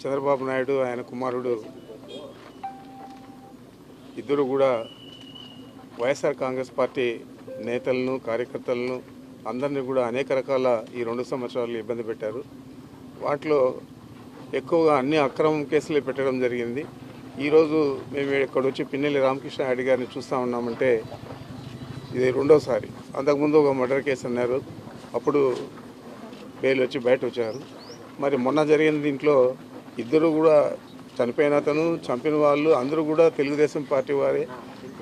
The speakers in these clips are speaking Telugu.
చంద్రబాబు నాయుడు ఆయన కుమారుడు ఇద్దరు కూడా వైఎస్ఆర్ కాంగ్రెస్ పార్టీ నేతలను కార్యకర్తలను అందరినీ కూడా అనేక రకాల ఈ 2 సంవత్సరాలు ఇబ్బంది పెట్టారు. వాటిలో ఎక్కువగా అన్ని అక్రమం కేసులు పెట్టడం జరిగింది. ఈరోజు మేము ఇక్కడ వచ్చి పిన్నెల్లి రామకృష్ణ రెడ్డి గారిని చూస్తూ ఉన్నామంటే ఇది రెండోసారి. అంతకుముందు ఒక మర్డర్ కేసు అన్నారు, అప్పుడు బెయిల్ వచ్చి బయట వచ్చారు. మరి మొన్న జరిగిన దీంట్లో ఇద్దరు కూడా చనిపోయిన అతను చంపిన వాళ్ళు అందరూ కూడా తెలుగుదేశం పార్టీ వారే,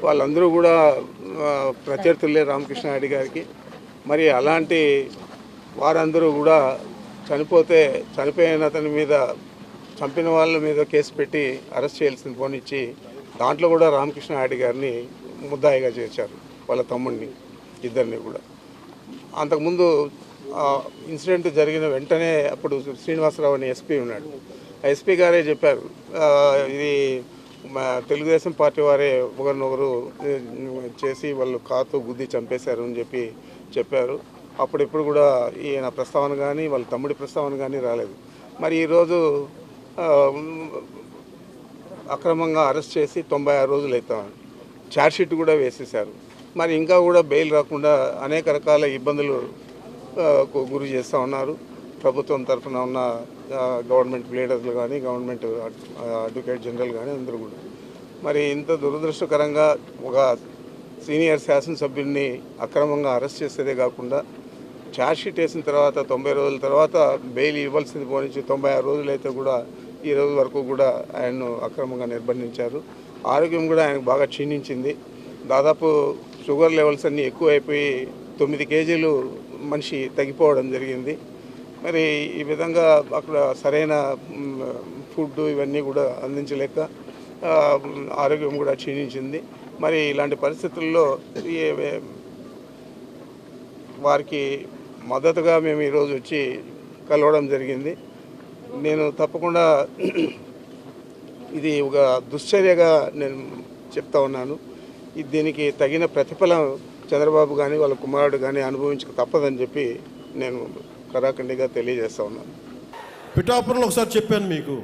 వాళ్ళందరూ కూడా ప్రత్యర్థులే రామకృష్ణ రెడ్డి గారికి. మరి అలాంటి వారందరూ కూడా చనిపోయిన అతని మీద చంపిన వాళ్ళ మీద కేసు పెట్టి అరెస్ట్ చేయాల్సిన పోనిచ్చి దాంట్లో కూడా రామకృష్ణ రెడ్డి గారిని ముద్దాయిగా చేర్చారు, వాళ్ళ తమ్ముడిని ఇద్దరిని కూడా. అంతకుముందు ఇన్సిడెంట్ జరిగిన వెంటనే అప్పుడు శ్రీనివాసరావు అని ఎస్పీ ఉన్నాడు, ఆ ఎస్పీ గారే చెప్పారు ఇది తెలుగుదేశం పార్టీ వారే ఒకరినొకరు చేసి వాళ్ళు కాతో గుద్ది చంపేశారు అని చెప్పారు. అప్పుడెప్పుడు కూడా ఈయన ప్రస్తావన కానీ వాళ్ళ తమ్ముడి ప్రస్తావన కానీ రాలేదు. మరి ఈరోజు అక్రమంగా అరెస్ట్ చేసి 96 రోజులు అవుతామని ఛార్జ్షీట్ కూడా వేసేశారు. మరి ఇంకా కూడా బెయిల్ రాకుండా అనేక రకాల ఇబ్బందులు గురి చేస్తూ ఉన్నారు. ప్రభుత్వం తరఫున ఉన్న గవర్నమెంట్ లీడర్లు కానీ గవర్నమెంట్ అడ్వకేట్ జనరల్ కానీ అందరూ కూడా. మరి ఇంత దురదృష్టకరంగా ఒక సీనియర్ శాసనసభ్యుడిని అక్రమంగా అరెస్ట్ చేసేదే కాకుండా ఛార్జ్షీట్ వేసిన తర్వాత 90 రోజుల తర్వాత బెయిల్ ఇవ్వాల్సింది పోనించి 96 రోజులు అయితే కూడా ఈ రోజు వరకు కూడా ఆయన్ను అక్రమంగా నిర్బంధించారు. ఆరోగ్యం కూడా ఆయనకు బాగా క్షీణించింది. దాదాపు షుగర్ లెవెల్స్ అన్నీ ఎక్కువైపోయి 9 కేజీలు మనిషి తగ్గిపోవడం జరిగింది. మరి ఈ విధంగా అక్కడ సరైన ఫుడ్ ఇవన్నీ కూడా అందించలేక ఆరోగ్యం కూడా క్షీణించింది. మరి ఇలాంటి పరిస్థితుల్లో వారికి మద్దతుగా మేము ఈరోజు వచ్చి కలవడం జరిగింది. నేను తప్పకుండా ఇది ఒక దుశ్చర్యగా నేను చెప్తా ఉన్నాను. దీనికి తగిన ప్రతిఫలం చంద్రబాబు కానీ వాళ్ళ కుమారుడు కానీ అనుభవించక తప్పదని చెప్పి నేను కరాఖండిగా తెలియజేస్తా ఉన్నాను. పిఠాపురంలో ఒకసారి చెప్పాను మీకు,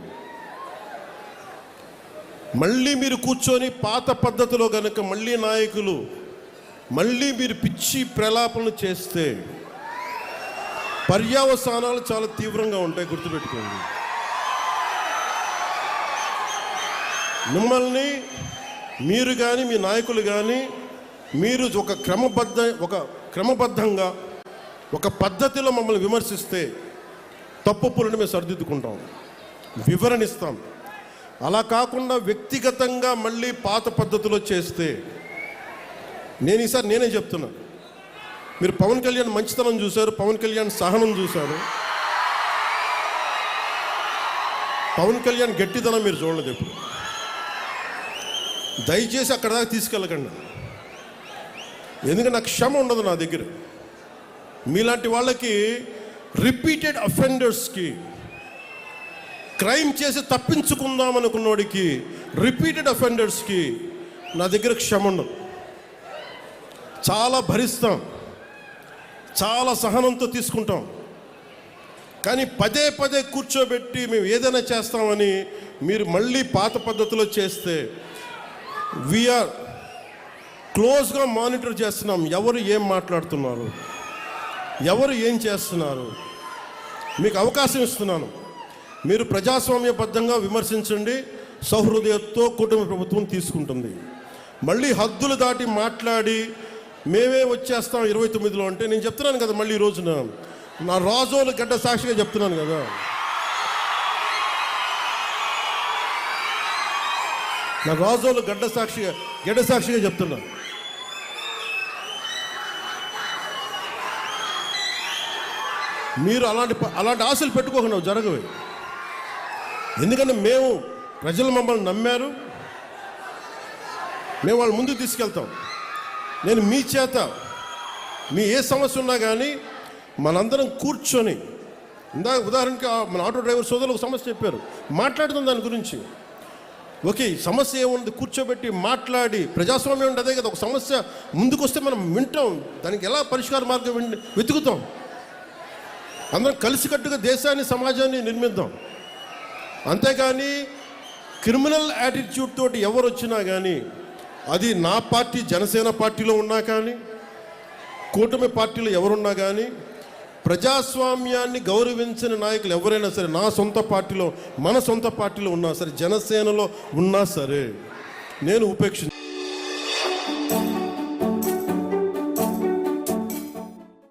మళ్ళీ మీరు కూర్చొని పాత పద్ధతిలో కనుక మళ్ళీ నాయకులు మళ్ళీ మీరు పిచ్చి ప్రలాపనలు చేస్తే పర్యవసానాలు చాలా తీవ్రంగా ఉంటాయి, గుర్తుపెట్టుకోండి. మిమ్మల్ని మీరు కానీ మీ నాయకులు కానీ మీరు ఒక క్రమబద్ధంగా ఒక పద్ధతిలో మమ్మల్ని విమర్శిస్తే తప్పులను మేము సరిదిద్దుకుంటాం, వివరణిస్తాం. అలా కాకుండా వ్యక్తిగతంగా మళ్ళీ పాత పద్ధతిలో చేస్తే ఈసారి నేనే చెప్తున్నా, మీరు పవన్ కళ్యాణ్ మంచితనం చూశారు, పవన్ కళ్యాణ్ సహనం చూశారు, పవన్ కళ్యాణ్ గట్టితనం మీరు చూడలేదు ఎప్పుడు. దయచేసి అక్కడ దాకా తీసుకెళ్ళకండి, ఎందుకంటే నాకు క్షమ ఉండదు నా దగ్గర. మీలాంటి వాళ్ళకి రిపీటెడ్ అఫెండర్స్కి, క్రైమ్ చేసి తప్పించుకుందాం అనుకున్నోడికి, రిపీటెడ్ అఫెండర్స్కి నా దగ్గర క్షమ ఉండదు. చాలా భరిస్తాం, చాలా సహనంతో తీసుకుంటాం. కానీ పదే పదే కూర్చోబెట్టి మేము ఏదైనా చేస్తామని మీరు మళ్ళీ పాత పద్ధతిలో చేస్తే వీఆర్ క్లోజ్గా మానిటర్ చేస్తున్నాం. ఎవరు ఏం మాట్లాడుతున్నారు, ఎవరు ఏం చేస్తున్నారు, మీకు అవకాశం ఇస్తున్నాను. మీరు ప్రజాస్వామ్యబద్ధంగా విమర్శించండి, సౌహృదయంతో కూటమి ప్రభుత్వం తీసుకుంటుంది. మళ్ళీ హద్దులు దాటి మాట్లాడి మేమే వచ్చేస్తాం 29లో అంటే నేను చెప్తున్నాను కదా, మళ్ళీ ఈ రోజున నా రాజోలు గడ్డ సాక్షిగా చెప్తున్నాను కదా. నా రాజోలు గడ్డ సాక్షిగా చెప్తున్నాను. మీరు అలాంటి ఆశలు పెట్టుకోకుండా జరగవే. ఎందుకంటే ప్రజలు మమ్మల్ని నమ్మారు, మేము వాళ్ళ ముందుకు తీసుకెళ్తాం. నేను మీ చేత మీ ఏ సమస్య ఉన్నా కానీ మనందరం కూర్చొని, ఉదాహరణకి మన ఆటో డ్రైవర్ సోదరులు ఒక సమస్య చెప్పారు, మాట్లాడుతాం దాని గురించి. ఓకే, సమస్య ఏముంది కూర్చోబెట్టి మాట్లాడి, ప్రజాస్వామ్యం అంటే అదే కదా. ఒక సమస్య ముందుకు వస్తే మనం వింటాం, దానికి ఎలా పరిష్కార మార్గం వెతుకుతాం. అందరం కలిసికట్టుగా దేశాన్ని సమాజాన్ని నిర్మిద్దాం. అంతేగాని క్రిమినల్ యాటిట్యూడ్ తోటి ఎవరు వచ్చినా కానీ, అది నా పార్టీ జనసేన పార్టీలో ఉన్నా కానీ, కూటమి పార్టీలో ఎవరున్నా కానీ, ప్రజాస్వామ్యాన్ని గౌరవించిన నాయకులు ఎవరైనా సరే, నా సొంత పార్టీలో, మన సొంత పార్టీలో ఉన్నా సరే, జనసేనలో ఉన్నా సరే, నేను ఉపేక్షించ